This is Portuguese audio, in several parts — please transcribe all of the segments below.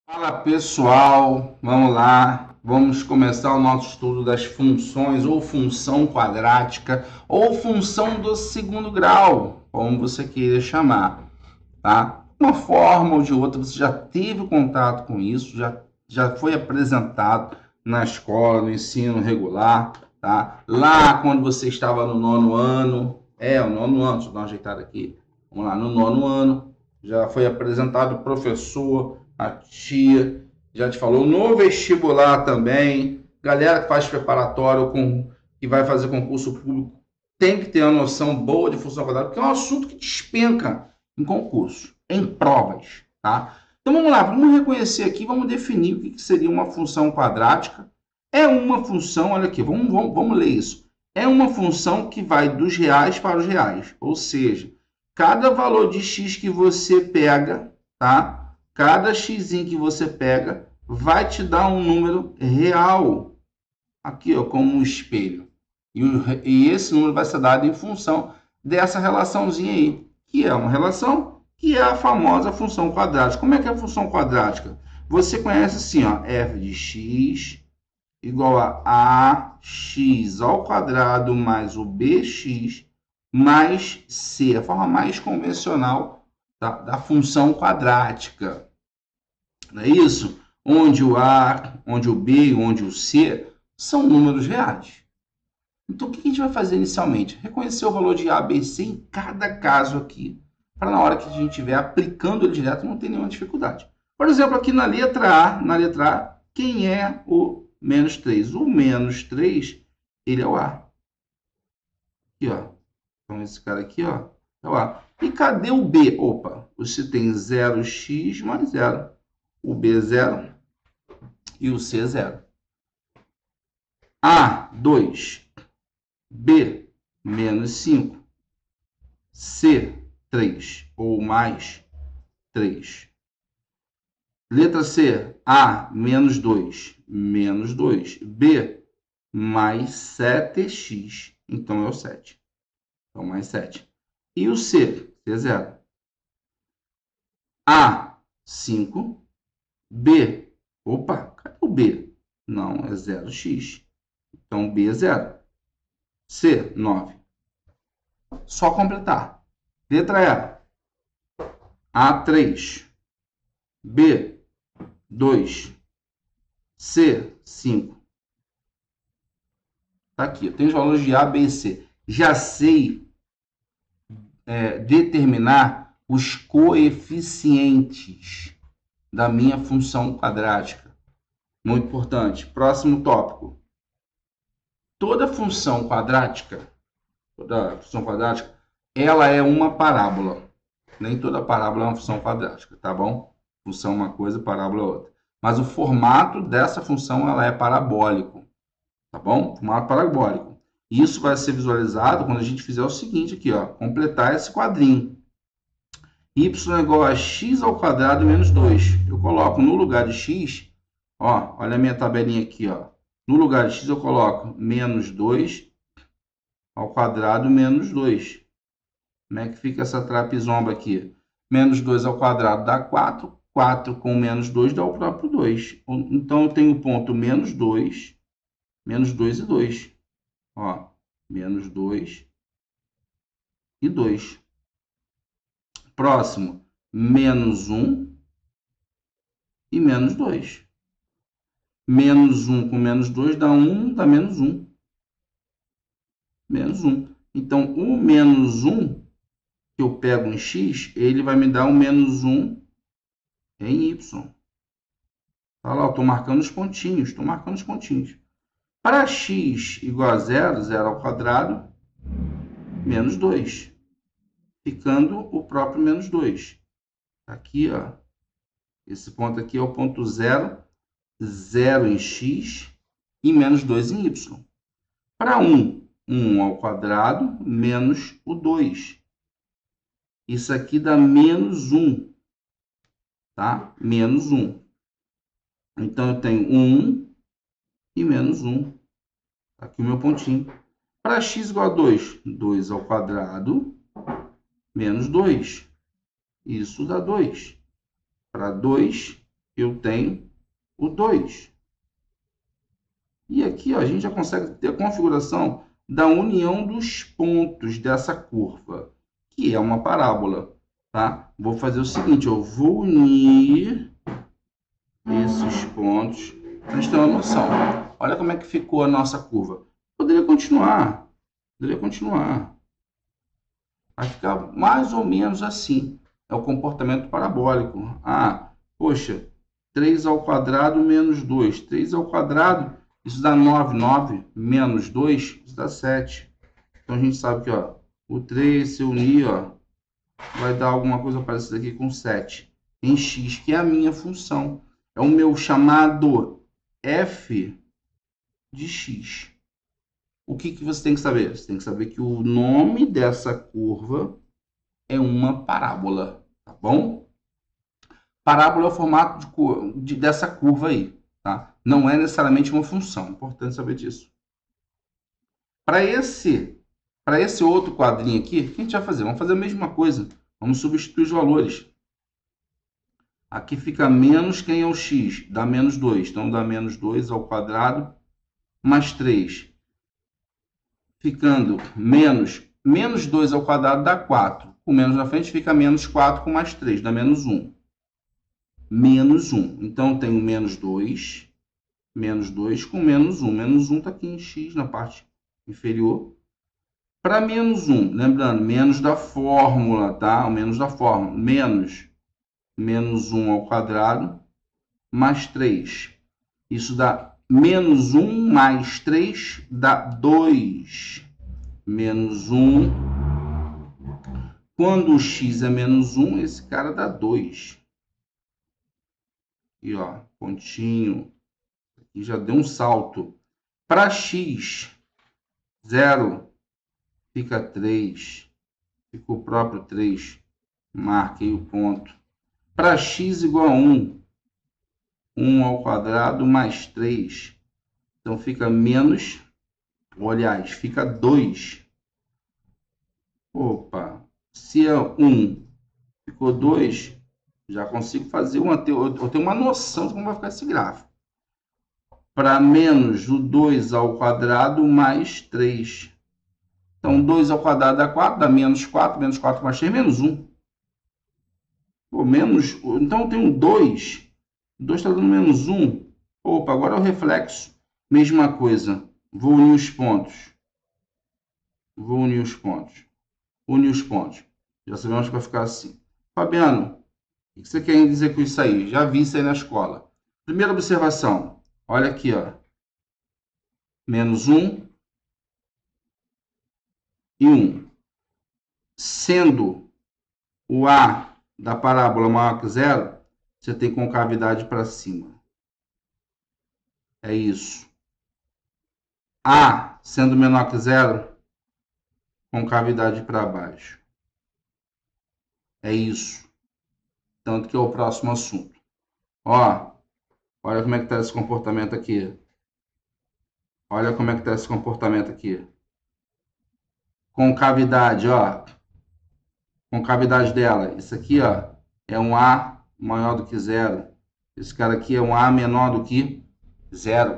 Fala pessoal, vamos lá, vamos começar o nosso estudo das funções ou função quadrática ou função do segundo grau, como você queira chamar, tá? Uma forma ou de outra, você já teve contato com isso, já foi apresentado na escola, no ensino regular, tá? Lá quando você estava no nono ano, o nono ano, deixa eu dar uma ajeitada aqui, vamos lá, no nono ano, já foi apresentado o professor, a tia, já te falou, no vestibular também, galera que faz preparatório, que vai fazer concurso público, tem que ter uma noção boa de função quadrada, porque é um assunto que despenca em concurso, em provas, tá? Então vamos lá, vamos reconhecer aqui, vamos definir o que seria uma função quadrática. É uma função, olha aqui, vamos ler isso. É uma função que vai dos reais para os reais, ou seja, cada valor de x que você pega, tá? Cada x que você pega vai te dar um número real, aqui ó, como um espelho. E esse número vai ser dado em função dessa relaçãozinha aí, que é uma relação que é a famosa função quadrática. Como é que é a função quadrática? Você conhece assim, ó, f de x igual a ax ao quadrado mais o bx mais c, a forma mais convencional da função quadrática. Não é isso? Onde o a, onde o b e onde o c são números reais. Então, o que a gente vai fazer inicialmente? Reconhecer o valor de A, B e C em cada caso aqui, para na hora que a gente estiver aplicando ele direto não ter nenhuma dificuldade. Por exemplo, aqui na letra A, quem é o menos 3? O menos 3, ele é o A. Aqui, ó. Então, esse cara aqui, ó, é o A. E cadê o B? Opa, você tem 0x mais 0. O B é 0 e o C é 0. A, 2. B, menos 5. C, 3 ou mais 3. Letra C, A, menos 2. Menos 2. B, mais 7x. Então é o 7. Então, mais 7. E o C, C é 0. A, 5. B, opa, cadê o B? Não, é 0x. Então, B é 0. C, 9. Só completar. Letra E, A3. B, 2. C, 5. Tá aqui, eu tenho os valores de A, B e C. Já sei determinar os coeficientes da minha função quadrática. Muito importante. Próximo tópico. Toda função quadrática, ela é uma parábola. Nem toda parábola é uma função quadrática, tá bom? Função é uma coisa, parábola é outra. Mas o formato dessa função ela é parabólico, tá bom? Formato parabólico. Isso vai ser visualizado quando a gente fizer o seguinte aqui, ó, completar esse quadrinho. Y é igual a x ao quadrado menos 2. Eu coloco no lugar de x, ó, olha a minha tabelinha aqui, ó. No lugar de x eu coloco menos 2 ao quadrado menos 2. Como é que fica essa trapezomba aqui? Menos 2 ao quadrado dá 4. 4 com menos 2 dá o próprio 2. Então, eu tenho o ponto menos 2 e 2. Ó, menos 2 e 2. Próximo, menos 1 e menos 2. Menos 1 com menos 2 dá 1, dá menos 1. Menos 1. Então, o menos 1 que eu pego em x, ele vai me dar um menos 1 em y. Tá lá, eu estou marcando os pontinhos, Para x igual a 0, 0 ao quadrado, menos 2. Ficando o próprio menos 2. Aqui, ó. Esse ponto aqui é o ponto 0, 0 em x e menos 2 em y. Para 1, 1 ao quadrado menos o 2. Isso aqui dá menos 1. Tá? Menos 1. Então, eu tenho 1 e menos 1. Aqui o meu pontinho. Para x igual a 2, 2 ao quadrado menos 2. Isso dá 2. Para 2 eu tenho o 2. E aqui, ó, a gente já consegue ter a configuração da união dos pontos dessa curva, que é uma parábola, tá? Vou fazer o seguinte, eu vou unir esses pontos para a gente ter uma noção. Olha como é que ficou a nossa curva. Poderia continuar. Vai ficar mais ou menos assim. É o comportamento parabólico. Ah, poxa, 3 ao quadrado menos 2. 3 ao quadrado, isso dá 9. 9 menos 2, isso dá 7. Então, a gente sabe que ó, o 3, se unir, ó, vai dar alguma coisa parecida aqui com 7. Em x, que é a minha função. É o meu chamado f de x. O que você tem que saber? Você tem que saber que o nome dessa curva é uma parábola, tá bom? Parábola é o formato dessa curva aí, tá? Não é necessariamente uma função, importante saber disso. Para esse outro quadrinho aqui, o que a gente vai fazer? Vamos fazer a mesma coisa. Vamos substituir os valores. Aqui fica menos quem é o x? Dá menos 2. Então, dá menos 2 ao quadrado mais 3. Ficando menos 2 ao quadrado dá 4. Com menos na frente fica menos 4 com mais 3, dá menos 1. Menos 1. Então, eu tenho menos 2 com menos 1. Menos 1 está aqui em x, na parte inferior. Para menos 1, lembrando, menos da fórmula, tá? O menos da fórmula. Menos 1 ao quadrado mais 3. Isso dá menos 1 mais 3 dá 2. Menos 1. Quando o x é menos 1, esse cara dá 2. E ó, pontinho. Aqui já deu um salto. Para x, 0, fica 3. Fica o próprio 3. Marquei o ponto. Para x igual a 1, 1 ao quadrado mais 3. Então, fica menos, aliás, fica 2. Opa, se é 1, ficou 2, já consigo fazer eu tenho uma noção de como vai ficar esse gráfico. Para menos o 2 ao quadrado mais 3. Então, 2 ao quadrado dá 4, dá menos 4 mais 3, menos 1. Pô, então, eu tenho 2. 2 está dando menos 1. Opa, agora é o reflexo. Mesma coisa. Vou unir os pontos. Unir os pontos. Já sabemos que vai ficar assim. Fabiano, o que você quer dizer com isso aí? Já vi isso aí na escola. Primeira observação. Olha aqui, ó. Menos 1 e 1. Sendo o A da parábola maior que 0, você tem concavidade para cima. É isso. A sendo menor que 0, concavidade para baixo. É isso. Tanto que é o próximo assunto. Ó, olha como é que está esse comportamento aqui. Olha como é que está esse comportamento aqui. Concavidade, ó. Concavidade dela. Isso aqui, ó, é um A maior do que 0. Esse cara aqui é um A menor do que 0.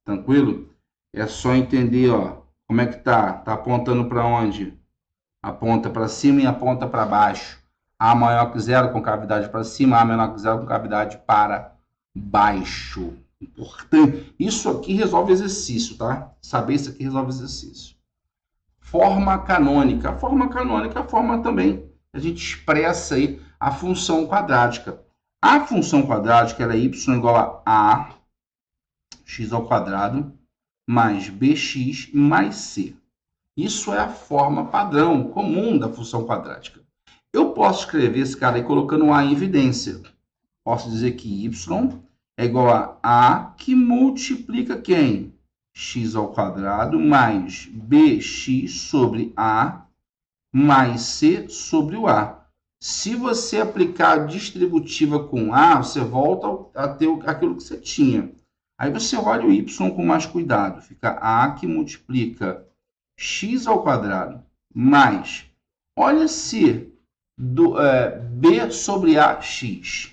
Tranquilo? É só entender, ó, como é que tá. Tá apontando para onde? Aponta para cima e aponta para baixo. A maior que 0, concavidade para cima. A menor que 0, concavidade para baixo. Importante. Isso aqui resolve exercício, tá? Saber isso aqui resolve exercício. Forma canônica. A forma canônica é a forma também que a gente expressa aí a função quadrática. A função quadrática ela é y igual a x ao quadrado mais bx mais c. Isso é a forma padrão, comum da função quadrática. Eu posso escrever esse cara aí colocando um a em evidência. Posso dizer que y é igual a que multiplica quem? X ao quadrado mais bx sobre a mais c sobre o a. Se você aplicar a distributiva com a, você volta a ter aquilo que você tinha. Aí você olha o y com mais cuidado. Fica a que multiplica x ao quadrado mais, olha se b sobre ax.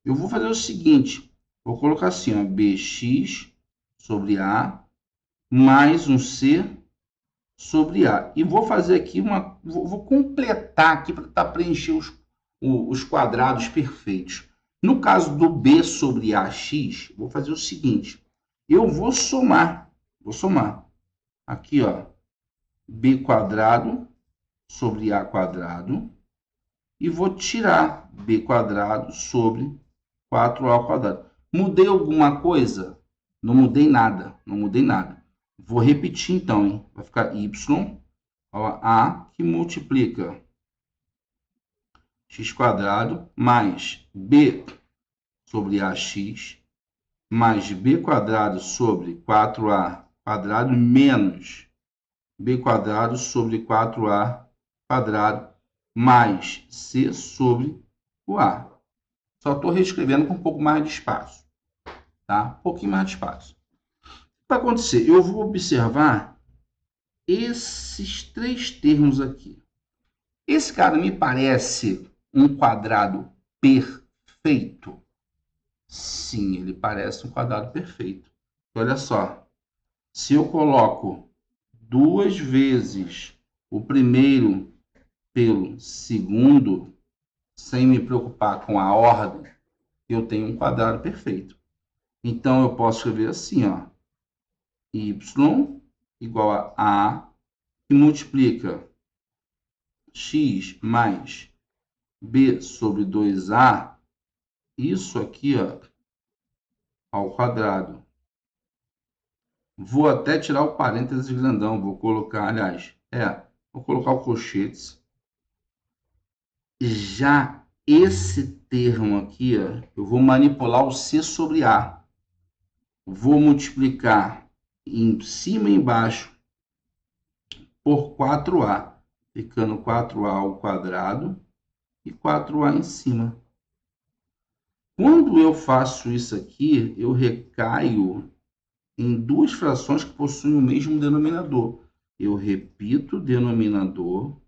Eu vou fazer o seguinte, vou colocar assim, ó, bx sobre a mais um c sobre a. E vou fazer aqui vou completar aqui para preencher os quadrados perfeitos. No caso do b sobre ax, vou fazer o seguinte, eu vou somar aqui, ó, b quadrado sobre a quadrado e vou tirar b quadrado sobre 4a ao quadrado. Mudei alguma coisa? Não mudei nada, não mudei nada. Vou repetir então, hein? Vai ficar y, ó, a que multiplica x quadrado mais b sobre ax mais b quadrado sobre 4a quadrado menos b quadrado sobre 4a quadrado mais c sobre o a. Só estou reescrevendo com um pouco mais de espaço, tá? Um pouquinho mais de espaço. O que vai acontecer? Eu vou observar esses três termos aqui. Esse cara me parece um quadrado perfeito? Sim, ele parece um quadrado perfeito. Olha só, se eu coloco duas vezes o primeiro pelo segundo, sem me preocupar com a ordem, eu tenho um quadrado perfeito. Então, eu posso escrever assim, ó, y igual a que multiplica x mais b sobre 2a, isso aqui, ó, ao quadrado. Vou até tirar o parênteses grandão, vou colocar, aliás, vou colocar o colchetes. Já esse termo aqui, ó, eu vou manipular o c sobre a. Vou multiplicar em cima e embaixo por 4a, ficando 4a ao quadrado e 4a em cima. Quando eu faço isso aqui, eu recaio em duas frações que possuem o mesmo denominador. Eu repito o denominador,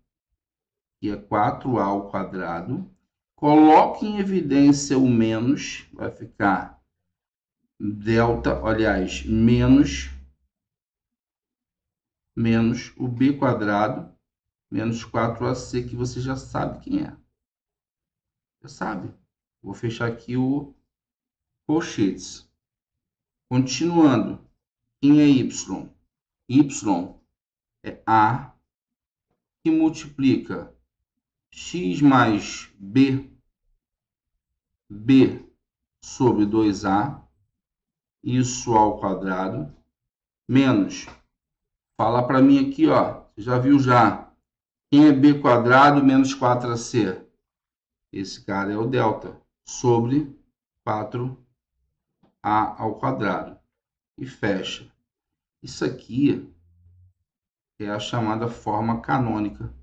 que é 4a ao quadrado, coloco em evidência o menos, vai ficar delta, aliás, menos o b quadrado, menos 4ac, que você já sabe quem é. Já sabe. Vou fechar aqui o colchetes. Continuando, quem é y? Y é a que multiplica x mais b sobre 2a, isso ao quadrado, menos, fala para mim aqui, ó, você já viu já, quem é b quadrado menos 4ac? Esse cara é o delta, sobre 4a ao quadrado. E fecha. Isso aqui é a chamada forma canônica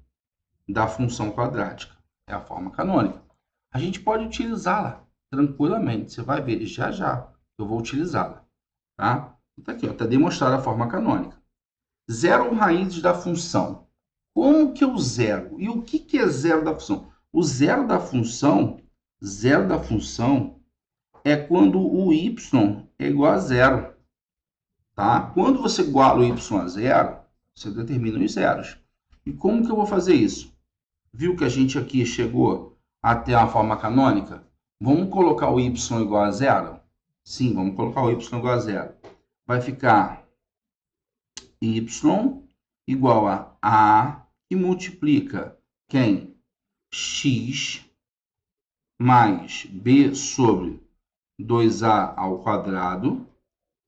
da função quadrática. É a forma canônica. A gente pode utilizá-la tranquilamente. Você vai ver já já eu vou utilizá-la. Tá? Então aqui, está demonstrada a forma canônica. Zero raízes da função. Como que eu zero? E o que é zero da função? O zero da função é quando o y é igual a zero. Tá? Quando você iguala o y a zero, você determina os zeros. E como que eu vou fazer isso? Viu que a gente aqui chegou até a forma canônica? Vamos colocar o y igual a zero? Sim, vamos colocar o y igual a zero. Vai ficar y igual a que multiplica quem? X mais b sobre 2a ao quadrado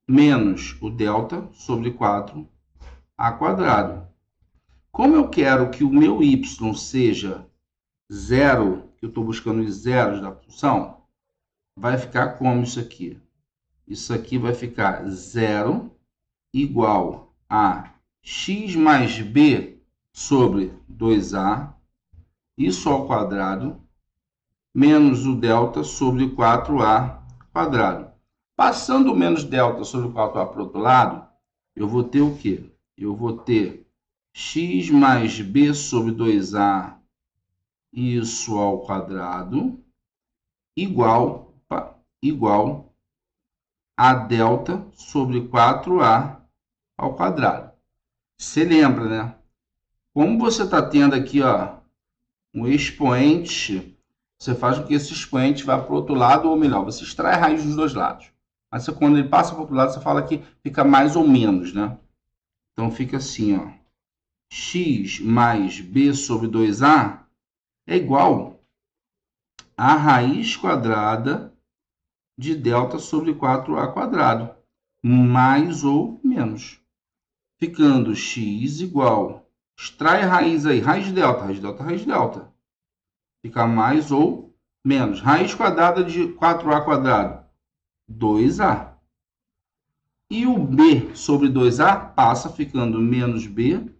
menos o delta sobre 4a quadrado. Como eu quero que o meu y seja zero, que eu estou buscando os zeros da função, vai ficar como isso aqui? Isso aqui vai ficar zero igual a x mais b sobre 2a, isso ao quadrado, menos o delta sobre 4a quadrado. Passando o menos delta sobre 4a para o outro lado, eu vou ter o quê? Eu vou ter x mais b sobre 2a, isso ao quadrado, igual, igual a delta sobre 4A ao quadrado. Você lembra, né? Como você está tendo aqui, ó, um expoente, você faz com que esse expoente vá para o outro lado, ou melhor, você extrai a raiz dos dois lados. Mas quando ele passa para o outro lado, você fala que fica mais ou menos, né? Então fica assim, ó. X mais b sobre 2a é igual a raiz quadrada de delta sobre 4a quadrado, mais ou menos. Ficando x igual, extrai a raiz aí, raiz de delta, raiz de delta, raiz de delta. Fica mais ou menos. Raiz quadrada de 4a quadrado, 2a. E o b sobre 2a passa ficando menos b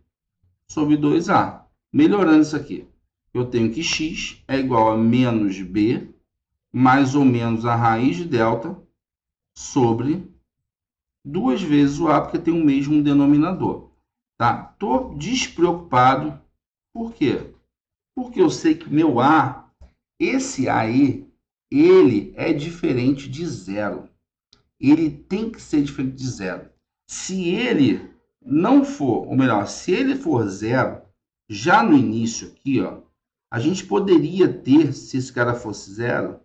sobre 2a. Melhorando isso aqui, eu tenho que x é igual a menos b, mais ou menos a raiz de delta, sobre 2 vezes o a, porque tem o mesmo denominador. Tá? Estou despreocupado. Por quê? Porque eu sei que meu a, esse a aí, ele é diferente de zero. Ele tem que ser diferente de zero. Se ele não for, ou melhor, se ele for zero, já no início aqui, ó, a gente poderia ter, se esse cara fosse zero,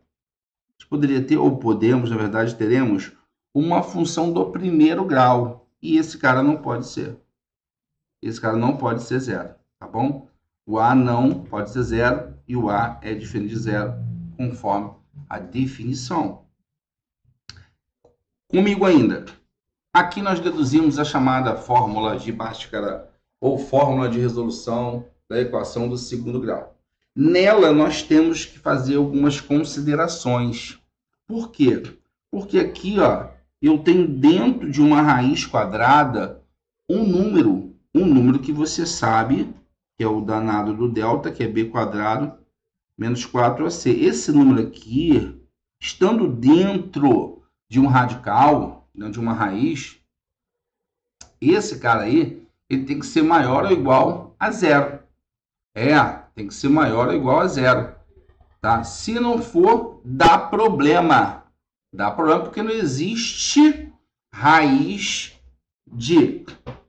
a gente poderia ter, ou podemos, na verdade, teremos uma função do primeiro grau. E esse cara não pode ser. Esse cara não pode ser zero, tá bom? O a não pode ser zero e o a é diferente de zero, conforme a definição. Comigo ainda. Aqui nós deduzimos a chamada fórmula de Bhaskara, ou fórmula de resolução da equação do segundo grau. Nela, nós temos que fazer algumas considerações. Por quê? Porque aqui, ó, eu tenho dentro de uma raiz quadrada um número que você sabe, que é o danado do delta, que é b quadrado menos 4ac. Esse número aqui, estando dentro de um radical, dentro de uma raiz, esse cara aí, ele tem que ser maior ou igual a zero. Tem que ser maior ou igual a zero. Tá? Se não for, dá problema. Dá problema porque não existe raiz de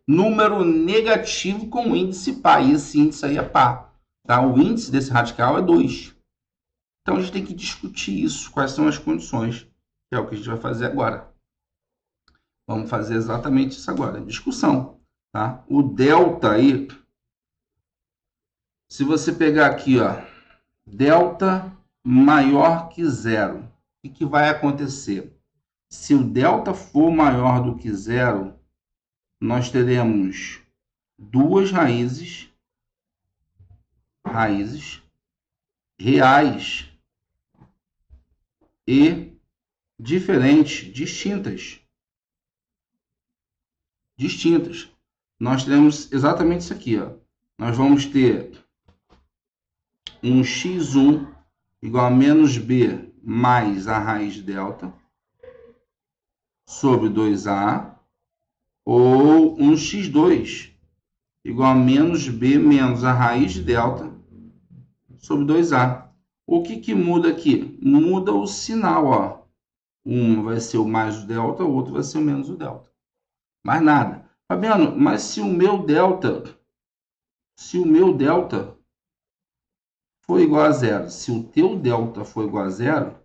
número negativo com índice par. E esse índice aí é par. Tá? O índice desse radical é 2. Então, a gente tem que discutir isso. Quais são as condições? Que é o que a gente vai fazer agora. Vamos fazer exatamente isso agora. Discussão. Tá? O delta aí, se você pegar aqui, ó, delta maior que zero, o que vai acontecer? Se o delta for maior do que zero, nós teremos duas raízes reais e diferentes, distintas. Nós teremos exatamente isso aqui, ó. Nós vamos ter um x1 igual a menos b mais a raiz de delta sobre 2a, ou um x2 igual a menos b menos a raiz de delta sobre 2a. O que muda aqui? Muda o sinal, ó. Um vai ser o mais o delta, o outro vai ser o menos o delta. Mais nada. Fabiano, mas se o meu delta for igual a zero, se o teu delta for igual a zero,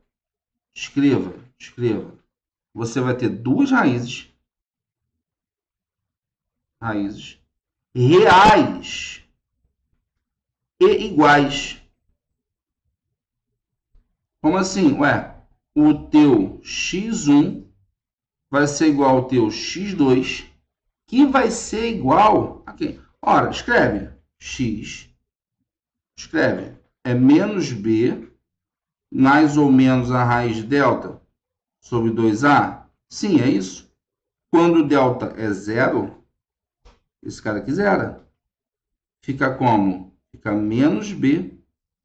escreva. Você vai ter duas raízes reais e iguais. Como assim? Ué, o teu x1 vai ser igual ao teu x2, que vai ser igual a quem? Ora, escreve x, é menos b, mais ou menos a raiz de delta sobre 2a? Sim, é isso. Quando o delta é zero, esse cara aqui zera. Fica como? Fica menos b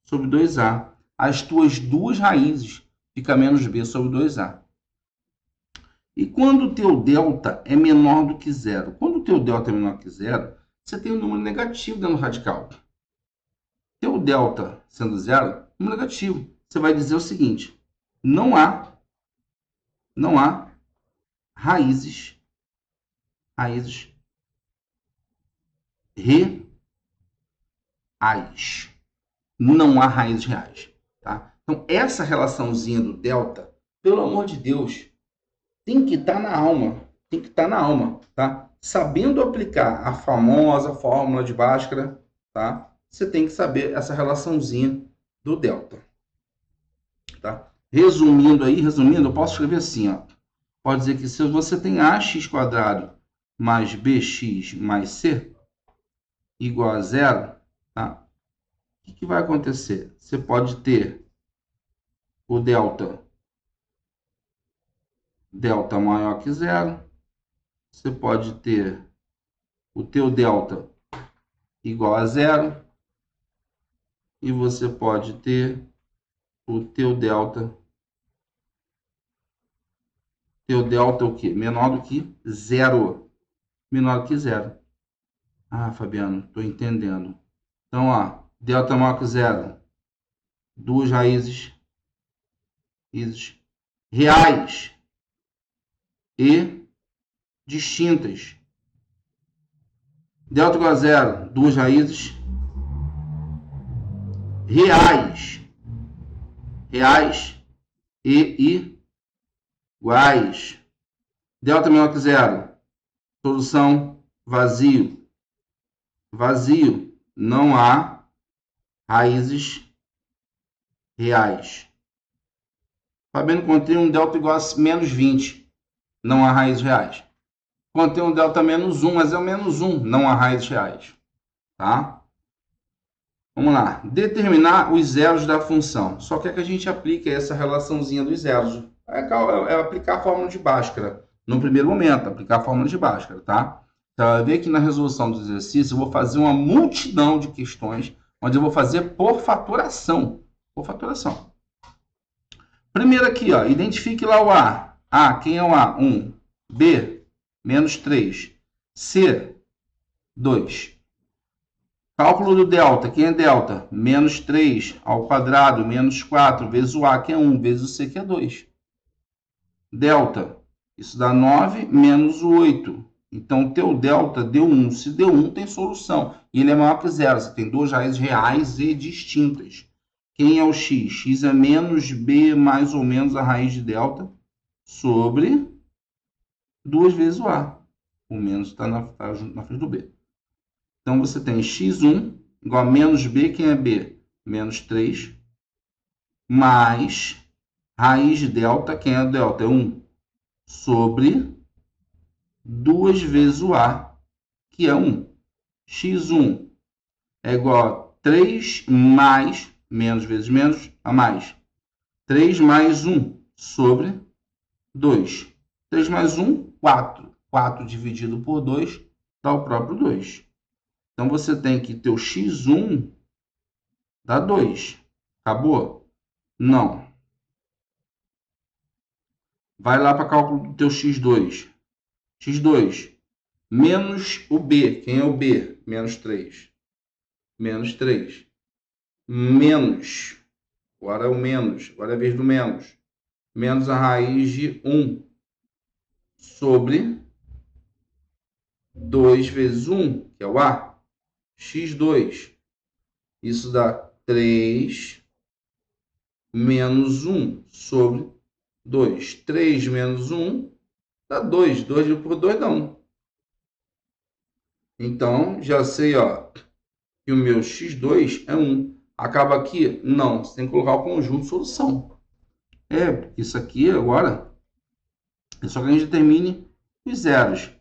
sobre 2a. As tuas duas raízes fica menos b sobre 2a. E quando o teu delta é menor do que zero? Quando o teu delta é menor que zero, você tem um número negativo dentro do radical. Teu delta sendo zero, número negativo. Você vai dizer o seguinte: não há não há raízes reais. Não há raízes reais, tá? Então, essa relaçãozinha do delta, pelo amor de Deus, tem que estar na alma. Tem que estar na alma, tá? Sabendo aplicar a famosa fórmula de Bhaskara, tá? Você tem que saber essa relaçãozinha do delta, tá? Resumindo, eu posso escrever assim, ó. Pode dizer que se você tem ax quadrado mais bx mais c igual a zero, tá? O que vai acontecer? Você pode ter o delta maior que zero. Você pode ter o teu delta igual a zero. E você pode ter o teu delta o quê? Menor do que zero. Menor do que zero. Ah, Fabiano, estou entendendo. Então, ó, delta maior que zero. Duas raízes reais e distintas. Delta igual a zero. Duas raízes reais e iguais. Delta menor que zero. Solução vazio. Vazio. Não há raízes reais. Fabiano, encontrei um delta igual a menos 20. Não há raízes reais. Encontrei um delta menos 1, mas é o menos 1. Não há raízes reais. Tá? Vamos lá. Determinar os zeros da função. Só quer que a gente aplique essa relaçãozinha dos zeros. É aplicar a fórmula de Bhaskara. No primeiro momento, aplicar a fórmula de Bhaskara, tá? Então, vai ver que na resolução do exercício eu vou fazer uma multidão de questões onde eu vou fazer por faturação. Por faturação. Primeiro aqui, ó, identifique lá o A. A, quem é o A? 1. B, menos 3. C, 2. Cálculo do delta. Quem é delta? Menos 3 ao quadrado, menos 4, vezes o A, que é 1, vezes o C, que é 2. Delta. Isso dá 9 menos o 8. Então, teu delta deu 1. Se deu 1, tem solução. E ele é maior que zero. Você tem duas raízes reais e distintas. Quem é o x? X é menos b mais ou menos a raiz de delta sobre 2 vezes o A. O menos está junto na frente do B. Então, você tem x1 igual a menos b. Quem é b? Menos 3. Mais raiz de delta. Quem é delta? É 1. Sobre 2 vezes o A, que é 1. x1 é igual a 3 mais, menos vezes menos, a mais. 3 mais 1 sobre 2. 3 mais 1, 4. 4 dividido por 2 dá o próprio 2. Então, você tem que ter o x1 dá 2. Acabou? Não. Vai lá para cálculo do teu x2. x2 menos o b. Quem é o b? Menos 3. Menos 3. Menos. Agora é o menos. Agora é a vez do menos. Menos a raiz de 1 sobre 2 vezes 1, que é o A. x2. Isso dá 3 menos 1 sobre 2. 3 menos 1 dá 2. 2 por 2 dá 1. Então, já sei, ó, que o meu x2 é 1. Acaba aqui? Não. Você tem que colocar o conjunto de solução. Isso aqui agora é só que a gente determine os zeros.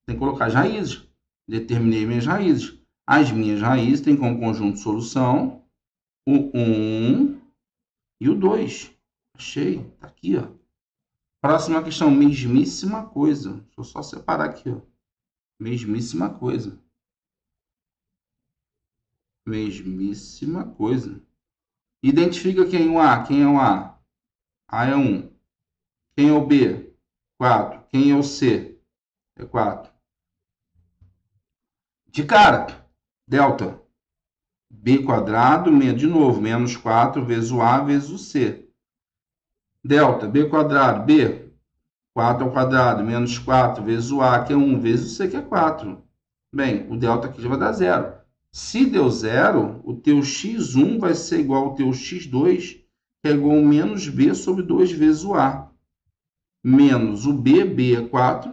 Tem que colocar as raízes. Determinei minhas raízes. As minhas raízes têm como conjunto de solução o 1 e o 2. Achei. Tá aqui, ó. Próxima questão, mesmíssima coisa. Deixa eu só separar aqui, ó. Mesmíssima coisa. Mesmíssima coisa. Identifica quem é o A. Quem é o A? A é 1. Quem é o B? 4. Quem é o C? É 4. De cara, delta. B quadrado, de novo, menos 4 vezes o A vezes o C. Delta, B quadrado, B. 4 ao quadrado menos 4 vezes o A, que é 1, vezes o C, que é 4. Bem, o delta aqui já vai dar zero. Se deu zero, o teu x1 vai ser igual ao teu x2, que é igual a menos b sobre 2 vezes o A. Menos o b, b é 4,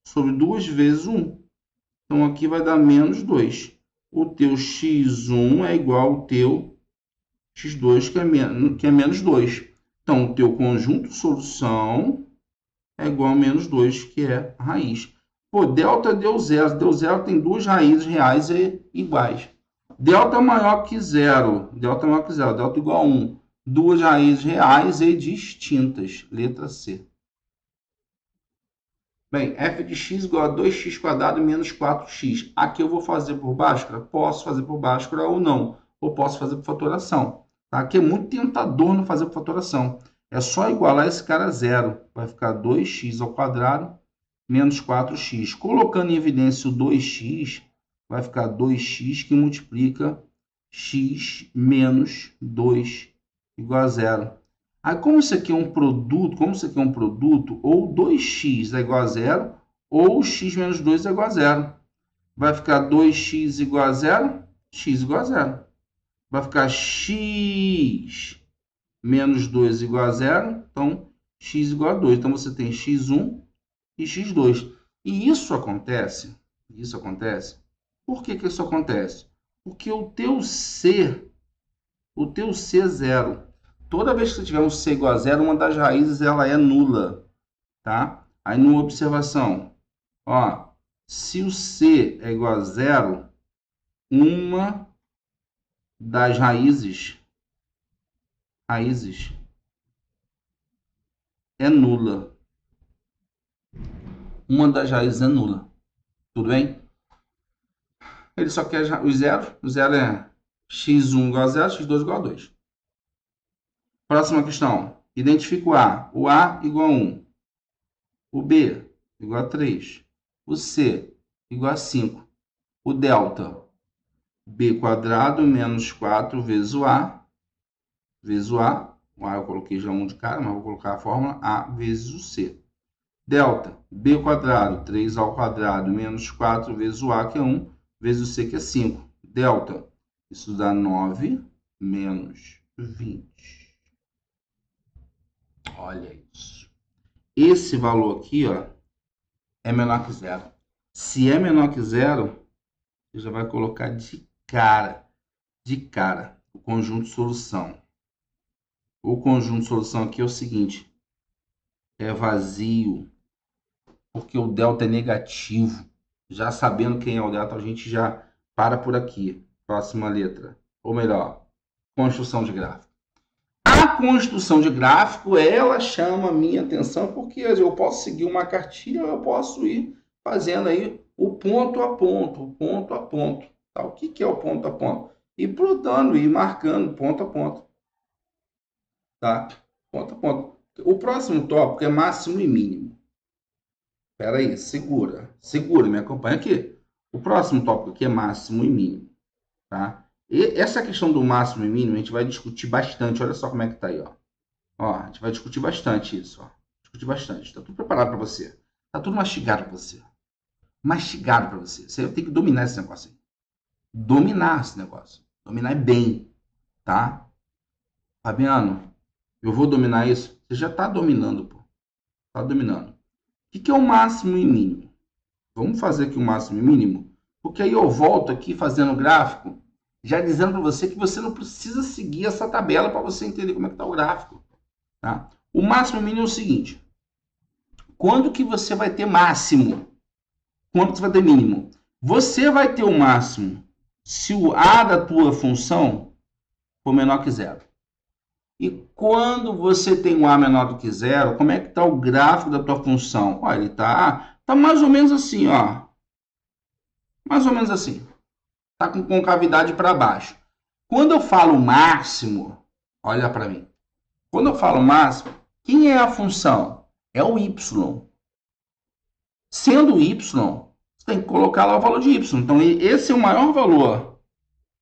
sobre 2 vezes 1. Então, aqui vai dar menos 2. O teu x1 é igual ao teu x2, que é menos 2. Então, o teu conjunto solução é igual a menos 2, que é a raiz. Pô, delta deu zero. Deu zero, tem duas raízes reais e iguais. Delta maior que zero. Delta maior que zero. Delta igual a 1. Duas raízes reais e distintas. Letra C. Bem, f de x igual a 2x² menos 4x. Aqui eu vou fazer por Bhaskara? Posso fazer por Bhaskara ou não. Ou posso fazer por fatoração. Tá? Aqui é muito tentador não fazer por fatoração. É só igualar esse cara a zero. Vai ficar 2x² menos 4x. Colocando em evidência o 2x, vai ficar 2x que multiplica x menos 2 igual a zero. Aí, como isso aqui é um produto, ou 2x é igual a zero, ou x menos 2 é igual a zero. Vai ficar 2x igual a zero, x igual a zero. Vai ficar x menos 2 igual a zero, então x igual a 2. Então, você tem x1 e x2. E isso acontece, por que isso acontece? Porque o teu C é zero. Toda vez que você tiver um C igual a zero, uma das raízes ela é nula, tá? Aí, numa observação, ó, se o C é igual a zero, uma das raízes é nula. Uma das raízes é nula. Tudo bem? Ele só quer os zeros. O zero é x1 igual a zero, x2 igual a 2. Próxima questão. Identifica o A. O A igual a 1. O B igual a 3. O C igual a 5. O delta, b² menos 4 vezes o A. Vezes o A. O A eu coloquei já 1 de cara, mas vou colocar a fórmula A vezes o C. Delta, b², 3 ao² menos 4 vezes o A, que é 1, vezes o C, que é 5. Delta, isso dá 9 menos 20. Olha isso. Esse valor aqui, ó, é menor que zero. Se é menor que zero, você já vai colocar de cara, o conjunto solução. O conjunto solução aqui é o seguinte, é vazio, porque o delta é negativo. Já sabendo quem é o delta, a gente já para por aqui. Próxima letra. Ou melhor, construção de gráfico. A construção de gráfico, ela chama a minha atenção porque eu posso seguir uma cartilha, eu posso ir fazendo aí o ponto a ponto, Tá? O que é o ponto a ponto? Ir plotando, ir marcando ponto a ponto. Tá? Ponto a ponto. O próximo tópico é máximo e mínimo. Espera aí, segura, me acompanha aqui. O próximo tópico aqui é máximo e mínimo. Tá? E essa questão do máximo e mínimo a gente vai discutir bastante. Olha só como é que tá aí, ó. Ó, a gente vai discutir bastante isso, ó. Discutir bastante. Tá tudo preparado para você. Tá tudo mastigado para você. Mastigado para você. Você tem que dominar esse negócio aí. Dominar esse negócio. Dominar bem, tá? Fabiano, eu vou dominar isso? Você já tá dominando, pô. Tá dominando. O que é o máximo e mínimo? Vamos fazer aqui o máximo e mínimo? Porque aí eu volto aqui fazendo o gráfico, já dizendo para você que você não precisa seguir essa tabela para você entender como é que está o gráfico. Tá? O máximo e mínimo é o seguinte. Quando que você vai ter máximo? Quando você vai ter mínimo? Você vai ter o máximo se o A da tua função for menor que zero. E quando você tem um A menor do que zero, como é que está o gráfico da tua função? Olha, ele está mais ou menos assim, ó. Mais ou menos assim. Está com concavidade para baixo. Quando eu falo máximo, olha para mim. Quando eu falo máximo, quem é a função? É o y. Sendo o y, você tem que colocar lá o valor de y. Então, esse é o maior valor.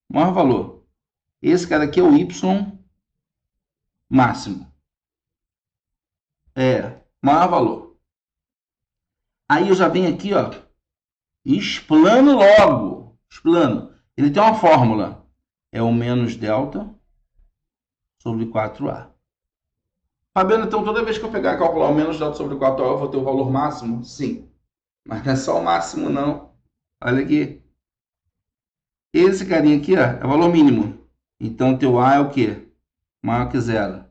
Maior valor. Esse cara aqui é o y máximo. É, maior valor. Aí eu já venho aqui, ó, e explano logo. Explano. Ele tem uma fórmula. É o menos delta sobre 4A. Fabiano, então toda vez que eu pegar e calcular o menos delta sobre 4A, eu vou ter o valor máximo? Sim. Mas não é só o máximo, não. Olha aqui. Esse carinha aqui, ó, é o valor mínimo. Então, teu A é o quê? Maior que zero.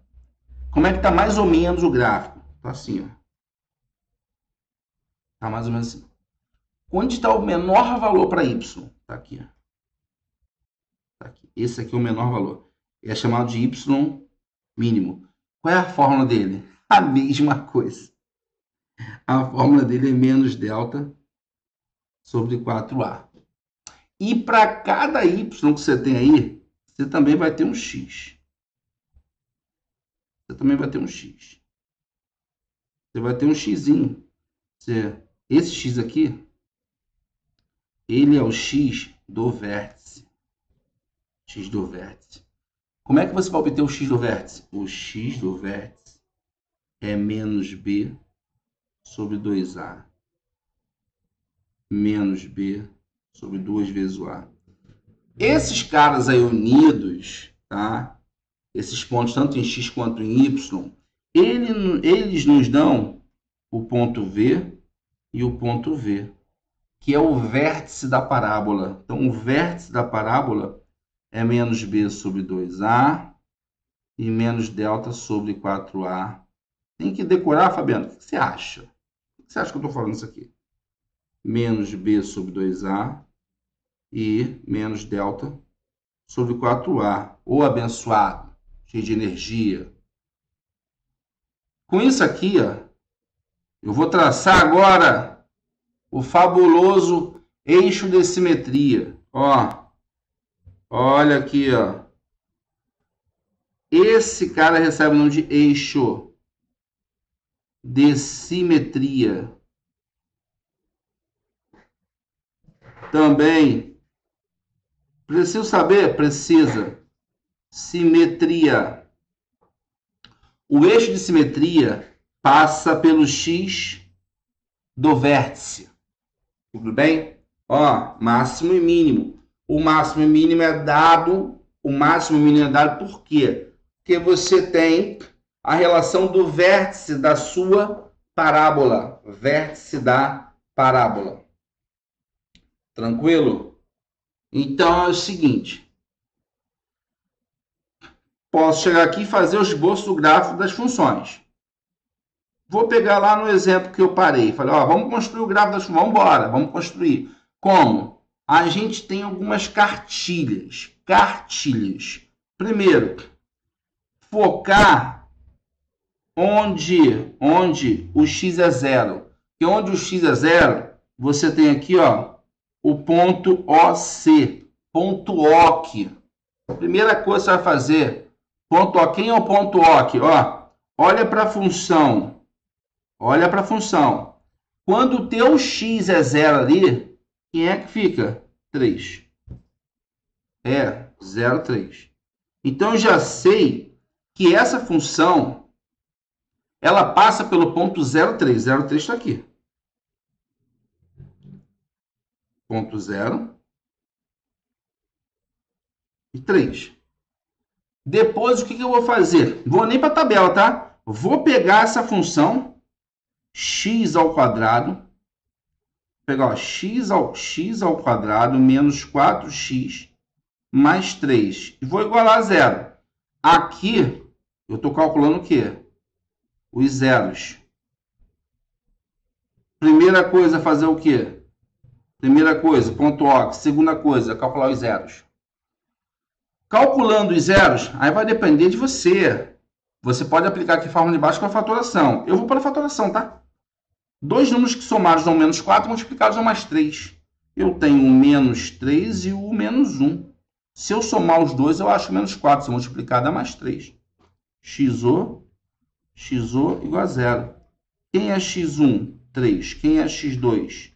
Como é que tá mais ou menos o gráfico? Tá assim, ó. Tá mais ou menos assim. Onde está o menor valor para Y? Tá aqui, ó. Tá aqui. Esse aqui é o menor valor. É chamado de Y mínimo. Qual é a fórmula dele? A mesma coisa. A fórmula dele é menos delta sobre 4A. E para cada Y que você tem aí, você também vai ter um X. Você também vai ter um X. Você vai ter um Xzinho. Esse X aqui, ele é o X do vértice. X do vértice. Como é que você vai obter o X do vértice? O X do vértice é menos B sobre 2A. Menos B sobre 2 vezes o A. Esses caras aí unidos, tá? Esses pontos, tanto em X quanto em Y, eles nos dão o ponto V e o ponto V, que é o vértice da parábola. Então, o vértice da parábola é menos B sobre 2A e menos delta sobre 4A. Tem que decorar, Fabiano? O que você acha? O que você acha que eu estou falando isso aqui? Menos B sobre 2A e menos delta sobre 4A. Ô abençoado, cheio de energia. Com isso aqui, ó, eu vou traçar agora o fabuloso eixo de simetria. Ó, olha aqui, ó. Esse cara recebe o nome de eixo de simetria. Também preciso saber? Precisa. Simetria. O eixo de simetria passa pelo X do vértice. Tudo bem? Ó, máximo e mínimo. O máximo e mínimo é dado. O máximo e mínimo é dado por quê? Porque você tem a relação do vértice da sua parábola. Vértice da parábola. Tranquilo? Então é o seguinte. Posso chegar aqui e fazer o esboço do gráfico das funções. Vou pegar lá no exemplo que eu parei. Falei, ó, vamos construir o gráfico das funções. Vamos embora, vamos construir. Como? A gente tem algumas cartilhas. Cartilhas. Primeiro, focar onde o x é zero. E onde o x é zero, você tem aqui, ó, o ponto OC. Ponto OC. Primeira coisa que você vai fazer, ponto OC. Quem é o ponto OC? Ó, olha para a função. Olha para a função. Quando o teu x é zero ali, quem é que fica? 3. É, 0, 3. Então, eu já sei que essa função, ela passa pelo ponto 0, 3. 0, 3 está aqui. Ponto 0 e 3. Depois, o que eu vou fazer? Vou nem para a tabela, tá? Vou pegar essa função x ao quadrado, pegar ó, x ao quadrado menos 4x mais 3. E vou igualar a zero. Aqui, eu estou calculando o quê? Os zeros. Primeira coisa, fazer o quê? Primeira coisa, ponto OC. Segunda coisa, calcular os zeros. Calculando os zeros, aí vai depender de você. Você pode aplicar aqui a fórmula de baixo com a fatoração. Eu vou para a fatoração, tá? Dois números que somados dão menos 4, multiplicados dão mais 3. Eu tenho o menos 3 e o menos 1. Se eu somar os dois, eu acho menos 4. Se multiplicar, dá mais 3. XO igual a 0. Quem é x1? 3. Quem é x2?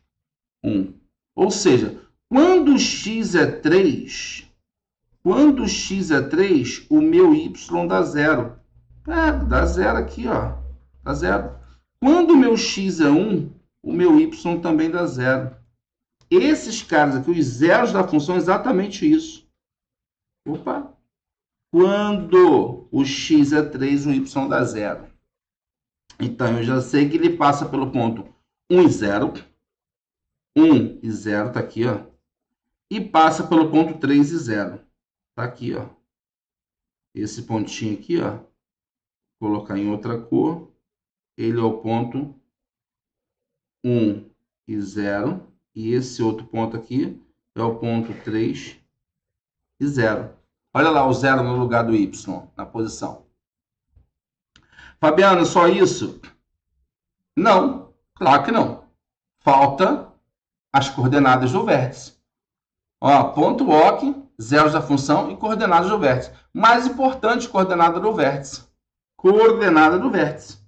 1. Ou seja, quando x é 3, o meu y dá 0. É, dá 0 aqui, ó. Dá 0. Quando o meu x é 1, o meu y também dá zero. Esses caras aqui, os zeros da função, é exatamente isso. Opa! Quando o x é 3, o y dá zero. Então, eu já sei que ele passa pelo ponto 1 e 0. 1 e 0 está aqui, ó. E passa pelo ponto 3 e 0. Está aqui, ó. Esse pontinho aqui, ó. Vou colocar em outra cor. Ele é o ponto 1 e 0. E esse outro ponto aqui é o ponto 3 e 0. Olha lá o 0 no lugar do y, na posição. Fabiano, só isso? Não, claro que não. Falta as coordenadas do vértice. Ó, ponto OC, zeros da função e coordenadas do vértice. Mais importante, coordenada do vértice. Coordenada do vértice.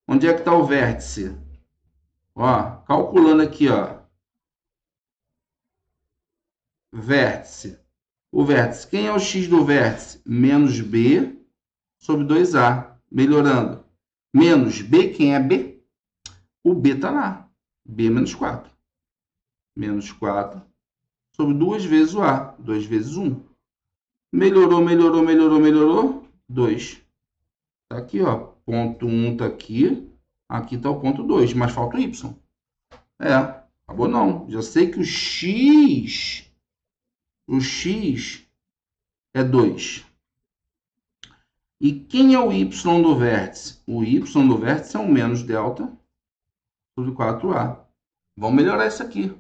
Onde é que está o vértice? Ó, calculando aqui, ó. Vértice. O vértice. Quem é o x do vértice? Menos b sobre 2a. Melhorando. Menos b, quem é b? O b está lá. b menos 4. Menos 4 sobre 2 vezes o a. 2 vezes 1. Melhorou, melhorou, melhorou, melhorou. 2. Está aqui, ó. Ponto 1 está aqui. Aqui está o ponto 2. Mas falta o y. É. Acabou não. Já sei que o x é 2. E quem é o y do vértice? O y do vértice é um menos delta sobre 4a. Vamos melhorar isso aqui.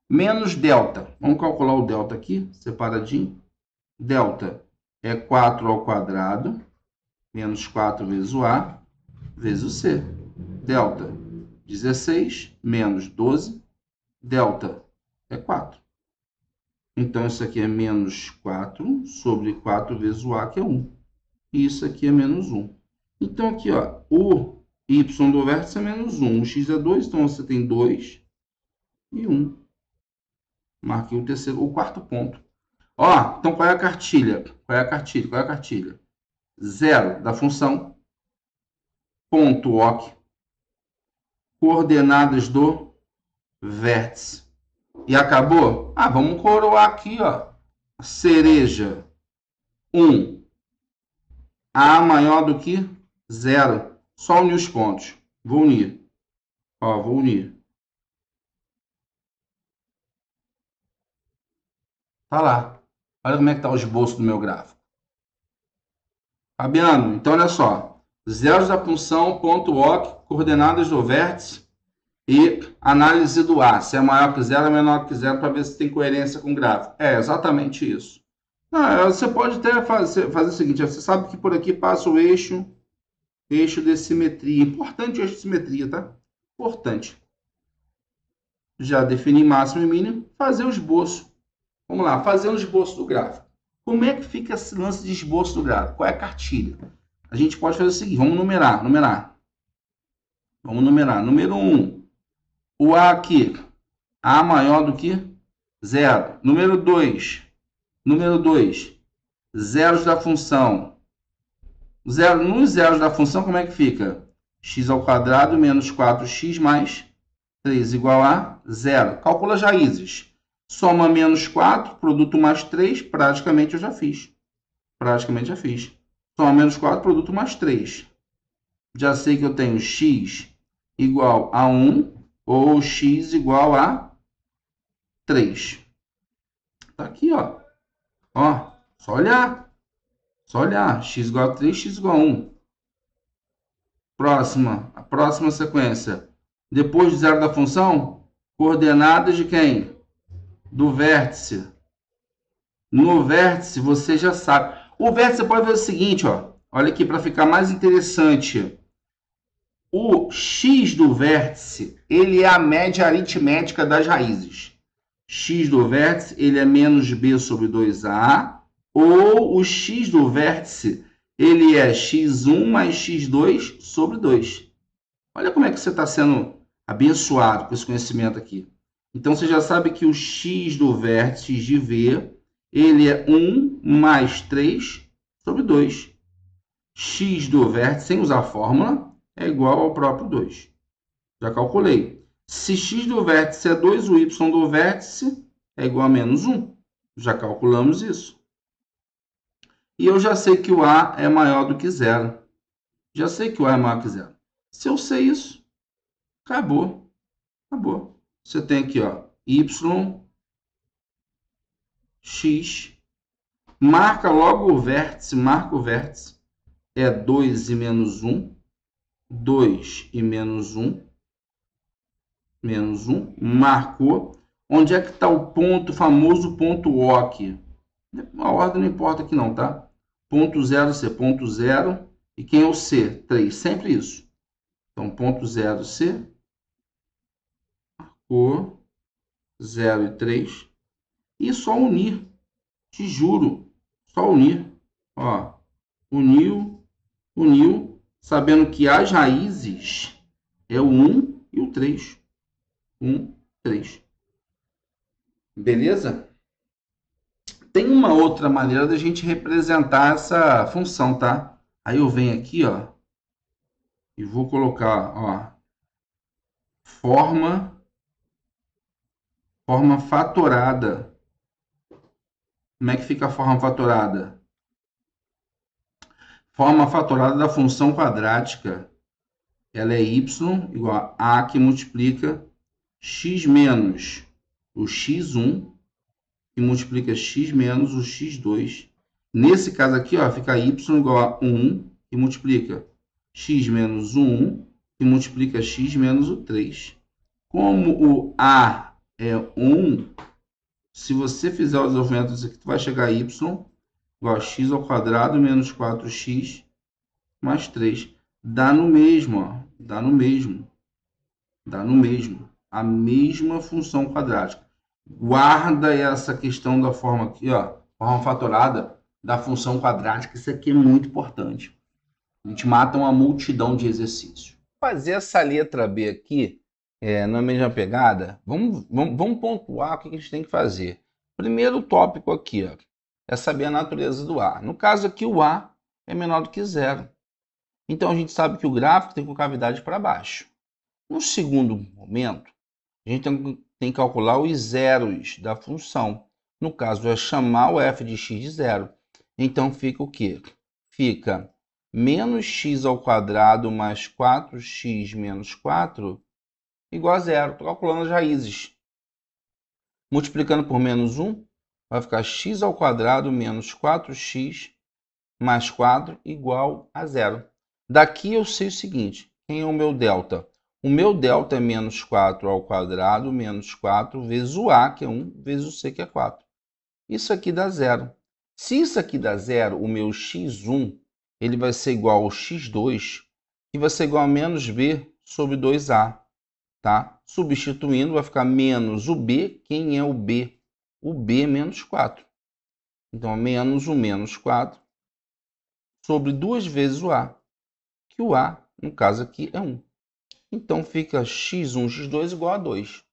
Menos delta. Vamos calcular o delta aqui, separadinho. Delta é 4 ao quadrado, menos 4 vezes o a, vezes o c. Delta, 16, menos 12. Delta é 4. Então, isso aqui é menos 4 sobre 4 vezes o a, que é 1. E isso aqui é menos 1. Então, aqui, ó, o y do vértice é menos 1. O x é 2, então você tem 2 e 1. Marquei o quarto ponto. Ó, então qual é a cartilha? Qual é a cartilha? Qual é a cartilha? Zero da função, ponto OC, coordenadas do vértice. E acabou? Ah, vamos coroar aqui, ó. Cereja 1. A maior do que 0. Só unir os pontos. Vou unir. Ó, vou unir. Tá lá. Olha como é que tá o esboço do meu gráfico. Fabiano, então olha só. Zeros da função, ponto OC, coordenadas do vértice e análise do A. Se é maior que 0, é menor que 0, para ver se tem coerência com o gráfico. É exatamente isso. Você pode até fazer o seguinte, você sabe que por aqui passa o eixo de simetria. Importante o eixo de simetria, tá? Importante. Já defini máximo e mínimo, fazer o esboço. Vamos lá, fazer o esboço do gráfico. Como é que fica esse lance de esboço do gráfico? Qual é a cartilha? A gente pode fazer o seguinte, vamos numerar. Vamos numerar. Número 1, o A aqui, A maior do que 0. Número 2, zeros da função. Nos zeros da função, como é que fica? X ao quadrado menos 4x mais 3 igual a 0. Calcula as raízes. Soma menos 4, produto mais 3, praticamente eu já fiz. Soma menos 4, produto mais 3. Já sei que eu tenho x igual a 1 ou x igual a 3. Tá aqui, ó. Ó, só olhar. X igual a 3, x igual a 1. A próxima sequência. Depois de zero da função, coordenadas de quem? Do vértice. No vértice, você já sabe. O vértice, você pode ver o seguinte, ó. Olha aqui, para ficar mais interessante. O x do vértice, ele é a média aritmética das raízes. X do vértice, ele é menos b sobre 2a, ou o x do vértice, ele é x1 mais x2 sobre 2. Olha como é que você está sendo abençoado com esse conhecimento aqui. Então, você já sabe que o x do vértice de V, ele é 1 mais 3 sobre 2. X do vértice, sem usar a fórmula, é igual ao próprio 2. Já calculei. Se x do vértice é 2, o y do vértice é igual a menos 1. Já calculamos isso. E eu já sei que o A é maior do que zero. Já sei que o A é maior que zero. Se eu sei isso, acabou. Acabou. Você tem aqui, ó, y, x. Marca logo o vértice, marca o vértice. É 2 e menos 1. 2 e menos 1. Menos 1. Marcou. Onde é que está o ponto, famoso ponto O aqui? A ordem não importa aqui não, tá? Ponto 0, C, ponto 0. E quem é o C? 3. Sempre isso. Então, ponto 0, C. O 0 e 3. E só unir. Te juro. Só unir. Ó. Uniu. Uniu. Sabendo que as raízes é o 1 e o 3. 1, 3. Beleza? Tem uma outra maneira da gente representar essa função, tá? Aí eu venho aqui, ó, e vou colocar, ó, forma fatorada. Como é que fica a forma fatorada? Forma fatorada da função quadrática. Ela é y igual a A que multiplica x menos o x1 que multiplica x menos o x2. Nesse caso aqui, ó, fica y igual a 1 que multiplica x menos o 1 que multiplica x menos o 3. Como o A é 1, se você fizer o desenvolvimento disso aqui, tu vai chegar a y igual a x ao quadrado menos 4x mais 3. Dá no mesmo, ó. Dá no mesmo. Dá no mesmo. A mesma função quadrática. Guarda essa questão da forma aqui, ó. Forma fatorada da função quadrática. Isso aqui é muito importante. A gente mata uma multidão de exercícios. Fazer essa letra B aqui, na mesma pegada, vamos pontuar o que a gente tem que fazer. Primeiro tópico aqui, ó, é saber a natureza do A. No caso aqui, o A é menor do que zero. Então, a gente sabe que o gráfico tem concavidade para baixo. No segundo momento, a gente tem que calcular os zeros da função. No caso, é chamar o f de x de zero. Então, fica o quê? Fica menos x ao quadrado mais 4x menos 4 igual a zero. Estou calculando as raízes. Multiplicando por menos 1, vai ficar x ao quadrado menos 4x mais 4 igual a zero. Daqui eu sei o seguinte, quem é o meu delta? O meu delta é menos 4 ao quadrado menos 4 vezes o A, que é 1, vezes o C, que é 4. Isso aqui dá zero. Se isso aqui dá zero, o meu x1 ele vai ser igual ao x2, que vai ser igual a menos b sobre 2a. Tá? Substituindo, vai ficar menos o b. Quem é o b? O b é menos 4. Então, menos o menos 4 sobre 2 vezes o a. Que o a, no caso aqui, é 1. Então, fica x1, x2 igual a 2.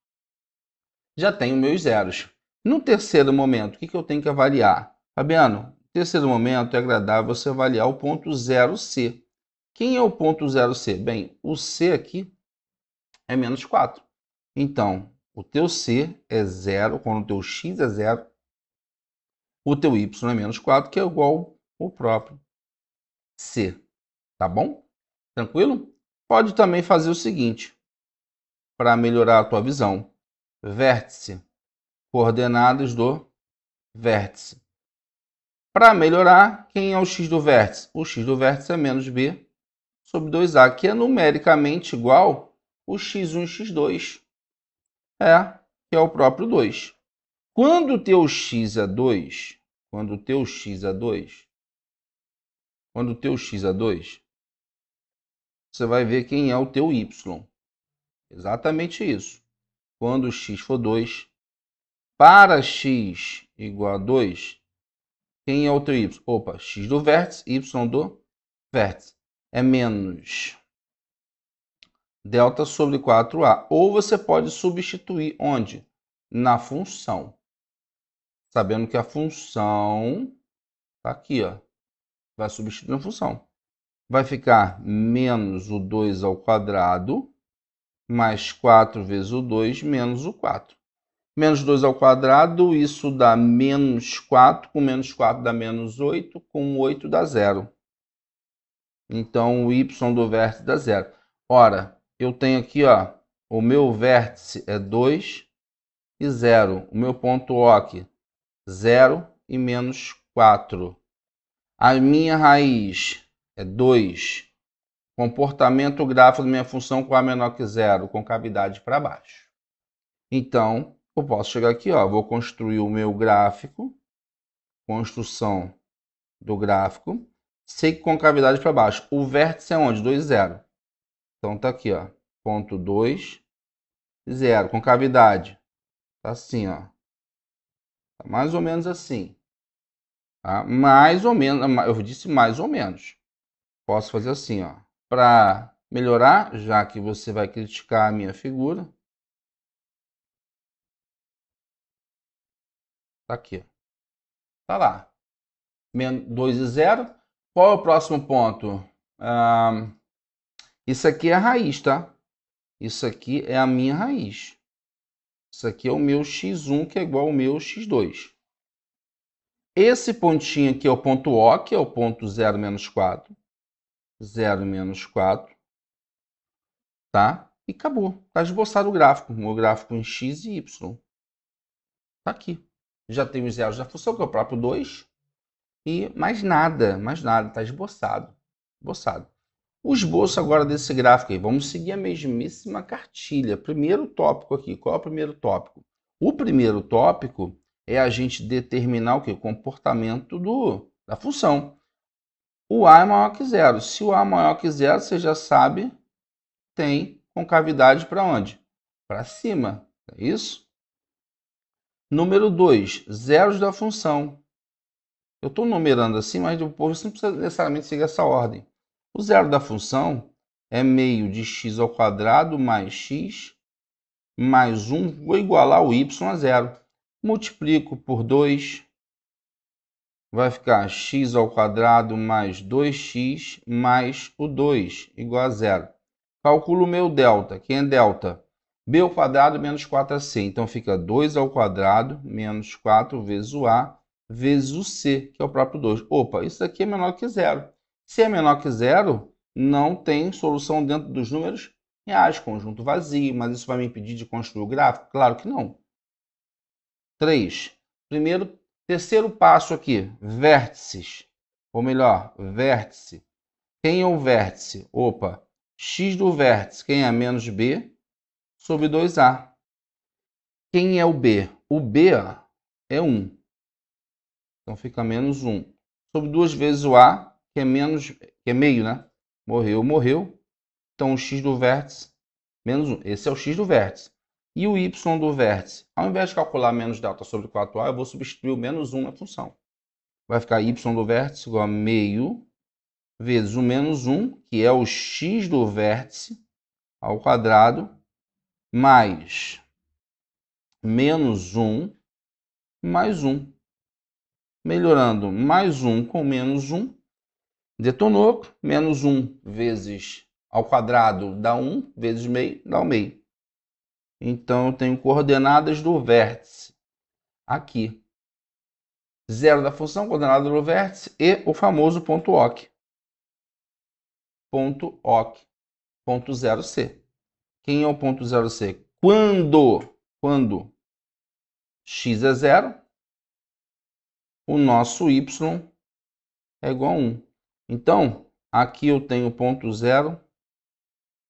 Já tenho meus zeros. No terceiro momento, o que eu tenho que avaliar? Fabiano, no terceiro momento é agradável você avaliar o ponto 0C. Quem é o ponto 0C? Bem, o C aqui é menos 4. Então, o teu C é 0, quando o teu x é 0, o teu y é menos 4, que é igual ao próprio C. Tá bom? Tranquilo? Pode também fazer o seguinte, para melhorar a tua visão. Vértice, coordenadas do vértice. Para melhorar, quem é o x do vértice? O x do vértice é menos b sobre 2a, que é numericamente igual ao x1 e x2. Que é o próprio 2. Quando o teu x é 2, você vai ver quem é o teu y. Exatamente isso. Quando o x for 2, para x igual a 2, quem é o teu y? Opa, x do vértice, y do vértice. É menos delta sobre 4a. Ou você pode substituir onde? Na função. Sabendo que a função está aqui, ó. Vai substituir na função. Vai ficar menos o 2 ao quadrado mais 4 vezes o 2 menos o 4. Menos 2 ao quadrado, isso dá menos 4, com menos 4 dá menos 8, com 8 dá 0. Então, o y do vértice dá 0. Ora, eu tenho aqui, ó, o meu vértice é 2 e 0. O meu ponto O aqui, 0 e menos 4. A minha raiz é 2. Comportamento gráfico da minha função com A menor que 0, com cavidade para baixo. Então, eu posso chegar aqui, ó, vou construir o meu gráfico, construção do gráfico, sei que com cavidade para baixo. O vértice é onde? 2, 0. Então tá aqui, ó, ponto 2, 0, com cavidade. Tá assim, ó. Tá mais ou menos assim. Tá? Mais ou menos, eu disse mais ou menos. Posso fazer assim, ó. Para melhorar, já que você vai criticar a minha figura. Tá aqui, ó. Tá lá. 2 e 0. Qual é o próximo ponto? Isso aqui é a raiz, tá? Isso aqui é a minha raiz. Isso aqui é o meu x1, que é igual ao meu x2. Esse pontinho aqui é o ponto O, que é o ponto 0 menos 4. 0 menos 4. Tá? E acabou. Está esboçado o gráfico. O meu gráfico em x e y. Tá aqui. Já tem os zeros da função, que é o próprio 2. E mais nada. Está esboçado. Esboçado. O esboço agora desse gráfico aí. Vamos seguir a mesmíssima cartilha. Primeiro tópico aqui. Qual é o primeiro tópico? O primeiro tópico é a gente determinar o quê? O comportamento da função. O A é maior que 0. Se o A é maior que 0, você já sabe, tem concavidade para onde? Para cima. É isso? Número 2, zeros da função. Eu estou numerando assim, mas depois você não precisa necessariamente seguir essa ordem. O zero da função é meio de x ao quadrado mais x mais 1, vou igualar o y a 0. Multiplico por 2, vai ficar x ao quadrado mais 2x mais o 2, igual a 0. Calculo o meu delta. Quem é delta? B ao quadrado menos 4ac. Então, fica 2 ao quadrado menos 4 vezes o A vezes o C, que é o próprio 2. Opa, isso aqui é menor que 0. Se é menor que 0, não tem solução dentro dos números reais, conjunto vazio. Mas isso vai me impedir de construir o gráfico? Claro que não. 3. Terceiro passo aqui, vértices. Ou melhor, vértice. Quem é o vértice? Opa, x do vértice, quem é? Menos b sobre 2a. Quem é o b? O b é 1. Então fica menos 1. Sobre 2 vezes o a, que é meio, né? Morreu. Então o x do vértice, menos 1. Esse é o x do vértice. E o y do vértice? Ao invés de calcular menos delta sobre 4a, eu vou substituir o menos 1 na função. Vai ficar y do vértice igual a meio vezes o menos 1, que é o x do vértice, ao quadrado, mais menos 1, mais 1. Melhorando, mais 1 com menos 1. Detonou, menos 1 vezes ao quadrado dá 1, vezes meio, dá o meio. Então, eu tenho coordenadas do vértice aqui. 0 da função, coordenada do vértice, e o famoso ponto OC. Ponto OC. Ponto 0C. Quem é o ponto 0C? Quando x é 0, o nosso y é igual a 1. Então, aqui eu tenho ponto 0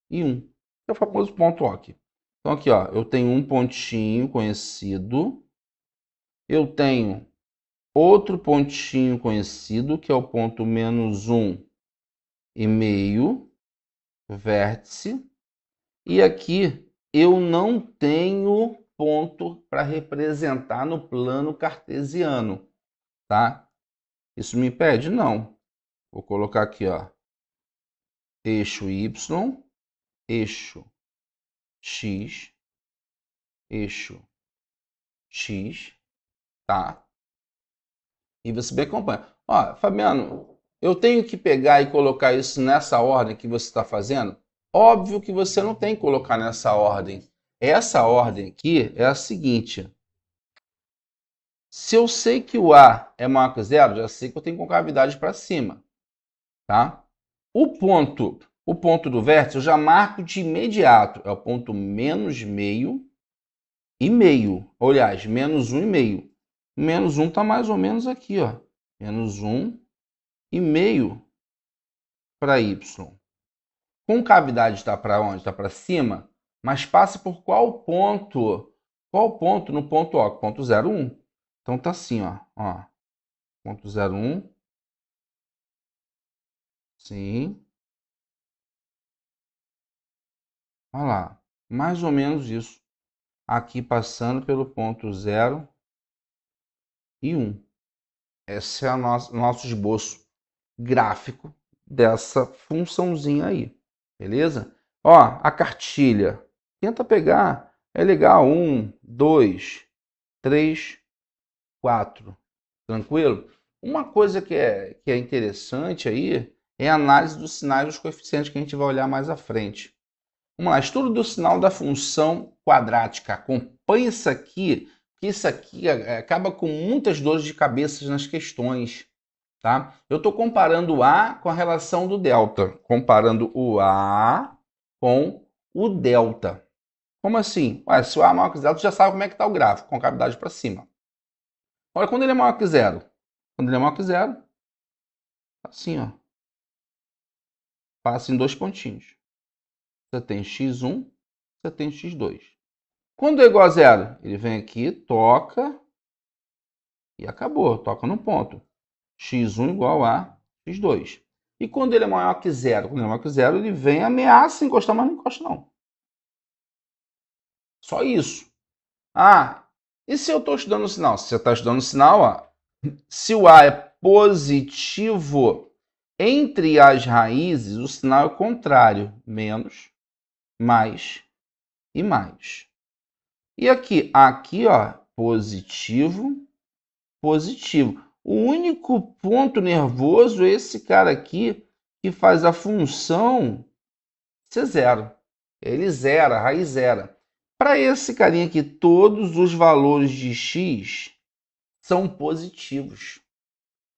e 1. É o famoso ponto OC. Então, aqui, ó, eu tenho um pontinho conhecido. Eu tenho outro pontinho conhecido, que é o ponto menos 1 e meio, vértice. E aqui eu não tenho ponto para representar no plano cartesiano, tá? Isso me impede? Não. Vou colocar aqui, ó, eixo y, eixo x, eixo x, tá? E você bem acompanha. Ó, Fabiano, eu tenho que pegar e colocar isso nessa ordem que você está fazendo? Óbvio que você não tem que colocar nessa ordem. Essa ordem aqui é a seguinte. Se eu sei que o A é maior que zero, já sei que eu tenho concavidade para cima. Tá? O ponto do vértice eu já marco de imediato. É o ponto menos meio e meio. Aliás, menos 1,5. Menos 1 está mais ou menos aqui. Ó. Menos 1,5 para Y. Concavidade está para onde? Está para cima, mas passa por qual ponto? Qual ponto? No ponto O, ponto 0,1. Então tá assim, ó. Ponto 0,1. Sim. Olha lá. Mais ou menos isso. Aqui passando pelo ponto 0 e 1. Esse é o nosso esboço gráfico dessa funçãozinha aí. Beleza? Ó, a cartilha. Tenta pegar. É legal. 1, 2, 3, 4. Tranquilo? Uma coisa que é interessante aí é a análise dos sinais dos coeficientes que a gente vai olhar mais à frente. Vamos lá, estudo do sinal da função quadrática. Acompanhe isso aqui, que isso aqui acaba com muitas dores de cabeça nas questões. Tá? Eu estou comparando o A com a relação do delta. Comparando o A com o delta. Como assim? Ué, se o A é maior que zero, você já sabe como é que está o gráfico, concavidade para cima. Olha, quando ele é maior que zero. Quando ele é maior que zero, assim, ó. Passa em dois pontinhos. Você tem x1, você tem x2. Quando é igual a zero, ele vem aqui, toca e acabou. Toca no ponto. x1 igual a x2. E quando ele é maior que zero? Quando ele é maior que zero, ele vem, ameaça encostar, mas não encosta não. Só isso. Ah, e se eu estou estudando o sinal? Se você está estudando o sinal, ó, se o A é positivo entre as raízes, o sinal é o contrário. Menos, mais e mais. E aqui, ó, positivo, positivo. O único ponto nervoso é esse cara aqui que faz a função ser zero. Ele zera, a raiz zera. Para esse carinha aqui, todos os valores de x são positivos.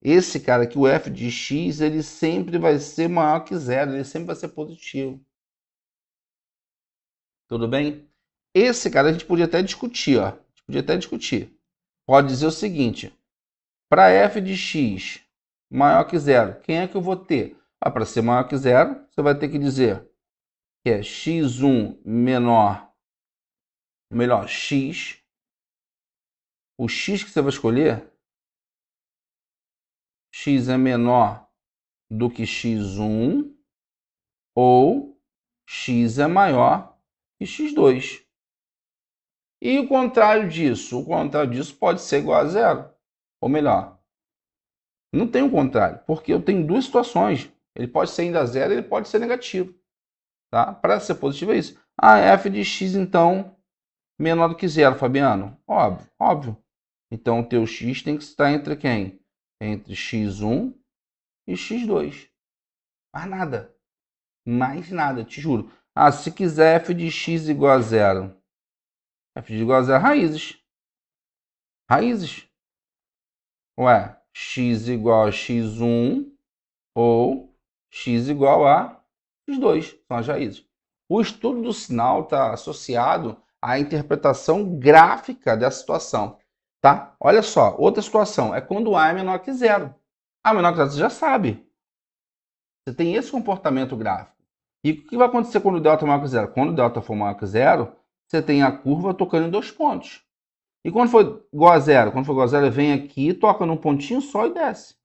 Esse cara aqui, o f de x, ele sempre vai ser maior que zero, ele sempre vai ser positivo. Tudo bem? Esse cara a gente podia até discutir, ó. A gente podia até discutir. Pode dizer o seguinte: para f de x maior que zero, quem é que eu vou ter? Ah, para ser maior que zero, você vai ter que dizer que é x1 menor, melhor, x. O x que você vai escolher, x é menor do que x1 ou x é maior que x2. E o contrário disso? O contrário disso pode ser igual a zero. Ou melhor, não tem o contrário, porque eu tenho duas situações. Ele pode ser ainda zero, ele pode ser negativo. Tá? Para ser positivo é isso. Ah, f de x, então, menor do que zero, Fabiano. Óbvio, óbvio. Então, o teu x tem que estar entre quem? Entre x1 e x2. Mais nada. Mais nada, te juro. Ah, se quiser f de x igual a zero. F de x igual a zero, raízes. Raízes. Ué, x igual a x1 ou x igual a x2. São as raízes. O estudo do sinal está associado à interpretação gráfica dessa situação. Tá? Olha só, outra situação é quando A é menor que zero. A menor que zero, você já sabe. Você tem esse comportamento gráfico. E o que vai acontecer quando o delta é maior que zero? Quando o delta for maior que zero, você tem a curva tocando em dois pontos. E quando for igual a zero? Quando for igual a zero, ele vem aqui, toca num pontinho só e desce.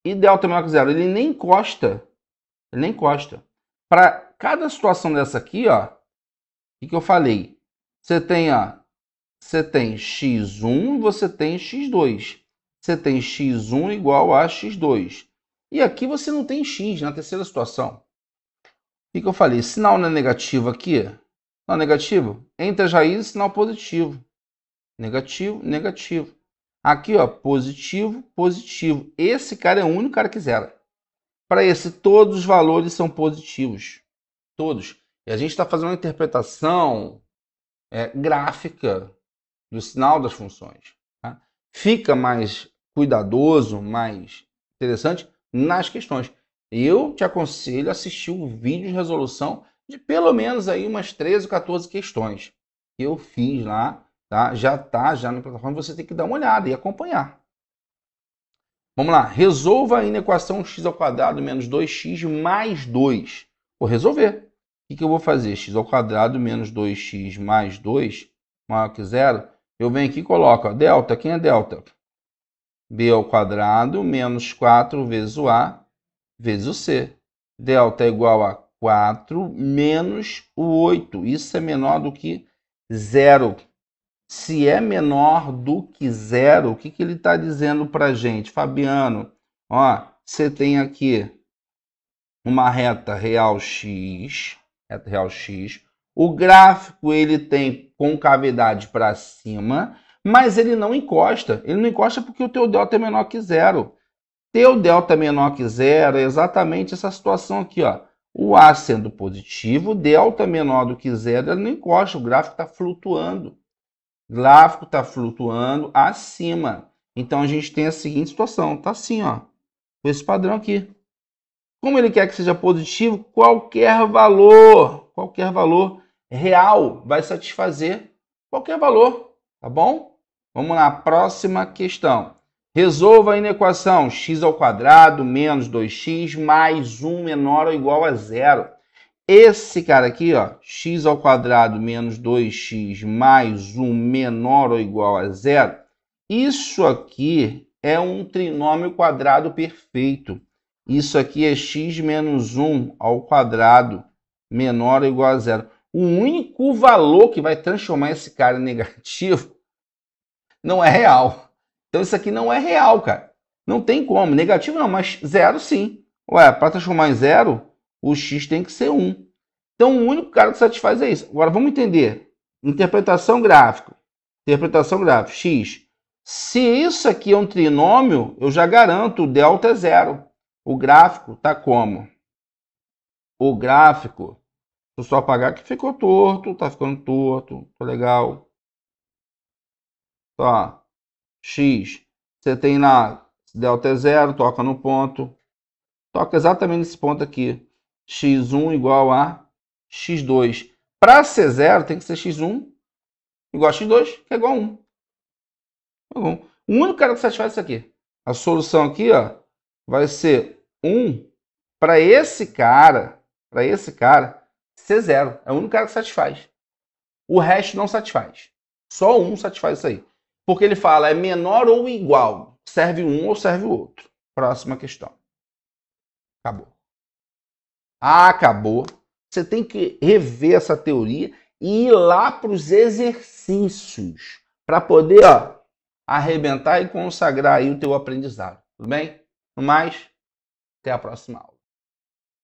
E delta é menor que zero, ele nem encosta. Ele nem encosta. Para cada situação dessa aqui, ó, o que eu falei? Você tem, ó, você tem x1 e você tem x2. Você tem x1 igual a x2. E aqui você não tem x na terceira situação. O que eu falei? Sinal não é negativo aqui. Não é negativo? Entre as raízes, sinal positivo. Negativo, negativo. Aqui, ó, positivo, positivo. Esse cara é o único cara que zera. Para esse, todos os valores são positivos. Todos. E a gente está fazendo uma interpretação gráfica do sinal das funções. Tá? Fica mais cuidadoso, mais interessante nas questões. Eu te aconselho a assistir o vídeo de resolução de pelo menos aí umas 13 ou 14 questões que eu fiz lá, tá? Já na plataforma, você tem que dar uma olhada e acompanhar. Vamos lá, resolva aí na equação x² menos 2x mais 2. Vou resolver. O que eu vou fazer? X² menos 2x mais 2 maior que zero. Eu venho aqui e coloco, ó, delta. Quem é delta? B² menos 4 vezes o A vezes o C. Delta é igual a 4 menos o 8. Isso é menor do que zero. Se é menor do que zero, o que ele está dizendo para a gente? Fabiano, ó, você tem aqui uma reta real x, o gráfico ele tem concavidade para cima, mas ele não encosta. Ele não encosta porque o teu delta é menor que zero. Teu delta menor que zero é exatamente essa situação aqui, ó. O A sendo positivo, delta menor do que zero, ele não encosta, o gráfico está flutuando. O gráfico está flutuando acima. Então, a gente tem a seguinte situação. Está assim, ó. Com esse padrão aqui. Como ele quer que seja positivo, qualquer valor real vai satisfazer qualquer valor. Tá bom? Vamos lá, próxima questão. Resolva aí na equação x² menos 2x mais 1 menor ou igual a zero. Esse cara aqui, ó, x² menos 2x mais 1 menor ou igual a zero, isso aqui é um trinômio quadrado perfeito. Isso aqui é x menos 1 ao quadrado menor ou igual a zero. O único valor que vai transformar esse cara em negativo não é real. Então isso aqui não é real, cara. Não tem como. Negativo não, mas zero sim. Ué, para transformar em zero, o x tem que ser 1. Então, o único cara que satisfaz é isso. Agora, vamos entender. Interpretação gráfica. X. Se isso aqui é um trinômio, eu já garanto, o delta é zero. O gráfico está como? O gráfico, deixa eu só apagar que ficou torto, está ficando torto, tá legal. Tá. X. Você tem lá, delta é zero, toca no ponto. Toca exatamente nesse ponto aqui. x1 igual a x2. Para ser zero, tem que ser x1 igual a x2, que é igual a 1. Tá bom. O único cara que satisfaz isso aqui. A solução aqui, ó, vai ser 1 para esse cara ser zero. É o único cara que satisfaz. O resto não satisfaz. Só um satisfaz isso aí. Porque ele fala é menor ou igual. Serve um ou serve o outro. Próxima questão. Acabou. Acabou. Você tem que rever essa teoria e ir lá para os exercícios para poder, ó, arrebentar e consagrar aí o teu aprendizado. Tudo bem? No mais, até a próxima aula.